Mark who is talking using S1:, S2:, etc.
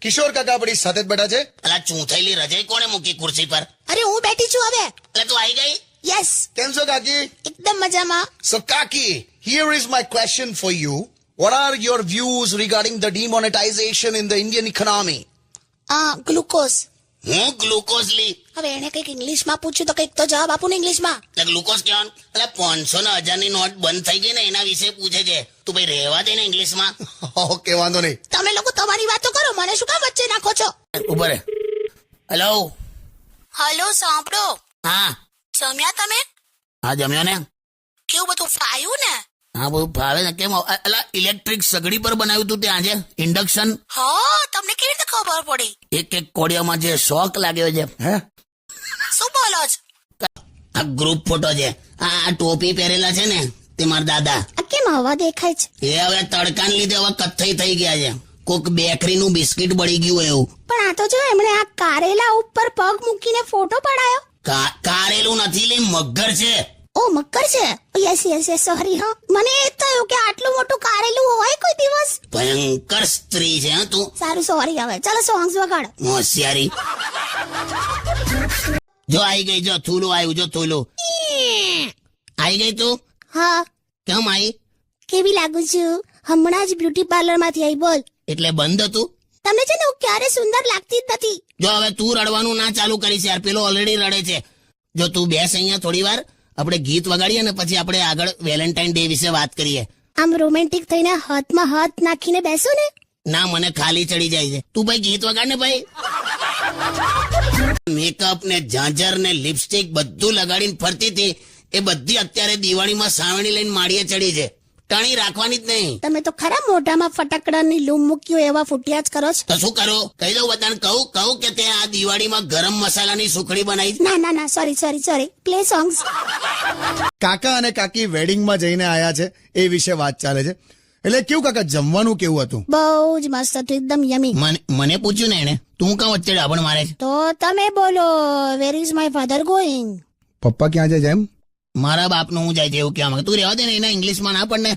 S1: કિશોર કાકા આપણી સાથે જ બેઠા છે.
S2: અલા ચૂંથેલી રજાઈ કોણે મૂકી ખુરશી પર?
S3: અરે હું બેઠી છું હવે.
S2: એટલે તું આવી ગઈ?
S3: યસ,
S1: કેમ છો કાકી?
S3: એકદમ મજામાં.
S1: So Kaki, here is my question for you. What are your views regarding the demonetization in the Indian economy?
S3: Glucose.
S2: હું ગ્લુકોઝ લી?
S3: હવે એને કઈક ઇંગ્લિશમાં પૂછ્યું તો કઈક તો જવાબ આપું ને ઇંગ્લિશમાં.
S2: એટલે ગ્લુકોઝ કહેવાનું? એટલે 500 ને 1000 ની નોટ બંધ થઈ ગઈ ને એના વિશે પૂછે છે. તું ભાઈ રહેવા દે ને ઇંગ્લિશમાં.
S1: ઓકે, વાંધો નહીં.
S3: તમે લોકો તમારી વાતો કરો, મને શું કામ વચ્ચે નાખો છો?
S2: ઉભો રે. હેલો.
S3: હલો, સાંભળો.
S2: હા
S3: જમ્યા તમે?
S2: હા જમ્યો ને.
S3: કેવું બધું ફાયું ને?
S2: હા બધું ફાવે ને. કેમ અલા ઇલેક્ટ્રિક સગડી પર બનાવ્યું તું ત્યાં છે ઇન્ડક્શન.
S3: હા, તમને કેવી રીતે ખબર પડી?
S2: એક એક કોડિયામાં જે શોક લાગ્યો છે.
S1: હે?
S3: શું બોલો છો?
S2: આ ગ્રુપ ફોટો છે. આ ટોપી પહેરેલા છે ને તે મારા દાદા.
S3: આ કેમ હવા દેખાય છે?
S2: એ હવે તડકાને લીધે હવે કથ્થઈ થઈ ગયા છે. કોક બેકરીનું બિસ્કિટ બળી ગયું એવું.
S3: પણ આ તો જો એમણે આ કારેલા ઉપર પગ મૂકીને ફોટો પડાયો.
S2: કારેલું નથી લી, મગર છે.
S3: ઓ મકર છે. Yes yes yes, sorry. હા, મને એ થયું કે આટલું મોટું કારેલું હોય કોઈ દિવસ.
S2: ભયંકર સ્ત્રી છે હા તું.
S3: સારું, સોરી. હવે ચાલો સોંગ્સ વગાડો.
S2: હોશિયારી. જો આવી ગઈ, જો થૂલું આવ્યું, જો થૂલું આવી ગઈ તું.
S3: હા,
S2: કેમ આવી?
S3: કેવી લાગુ છું? હમણાં જ બ્યુટી પાર્લર માંથી આવી. બોલ.
S2: એટલે બંધ હતું?
S3: તમને છે ને હું ક્યારે સુંદર લાગતી જ નથી.
S2: જો હવે તું રડવાનું ના ચાલુ કરીશ યાર, પેલો ઓલરેડી રડે છે. જો તું બેસ અહીંયા થોડી વાર, આપણે ગીત વગાડીએ ને પછી આપણે આગળ વેલેન્ટાઇન ડે વિશે વાત કરીએ.
S3: આમ રોમેન્ટિક થઈને હાથમાં હાથ નાખીને બેસો ને.
S2: ના, મને ખાલી ચડી જાય છે. તું ભાઈ ગીત વગાડ ને ભાઈ. મેકઅપ ને ઝાંઝર ને લિપસ્ટિક બધું લગાડીને ફરતી હતી એ બધી અત્યારે દિવાળીમાં સાવણી લઈને માળીએ ચડી છે. ટણી રાખવાની જ નહીં.
S3: તમે તો ખરા મોઢામાં ફટાકડાની લૂમ મૂક્યું એવા ફૂટિયા જ કરો છો.
S2: તો શું કરું? કહી દઉં બધાને? કહું કે તે આ દિવાળીમાં ગરમ મસાલાની સુખડી બનાવી.
S3: ના ના ના, સોરી. Play songs.
S1: કાકા અને કાકી વેડિંગમાં જઈને આયા છે એ વિશે વાત ચાલે છે. એટલે કેવું કાકા, જમવાનું કેવું હતું?
S3: બહુ જ મસ્ત હતું, એકદમ યમી.
S2: મને પૂછ્યું ને એને, તું કાં વચ્ચે ડાબણ મારે છે?
S3: તો તમે બોલો, where is my father going?
S1: પપ્પા ક્યાં જાય? જેમ
S2: મારા બાપનું હું જાય છે એવું કહેવા માંગે. તું રહેવા દે ને, એના ઇંગ્લિશમાં ના પડને.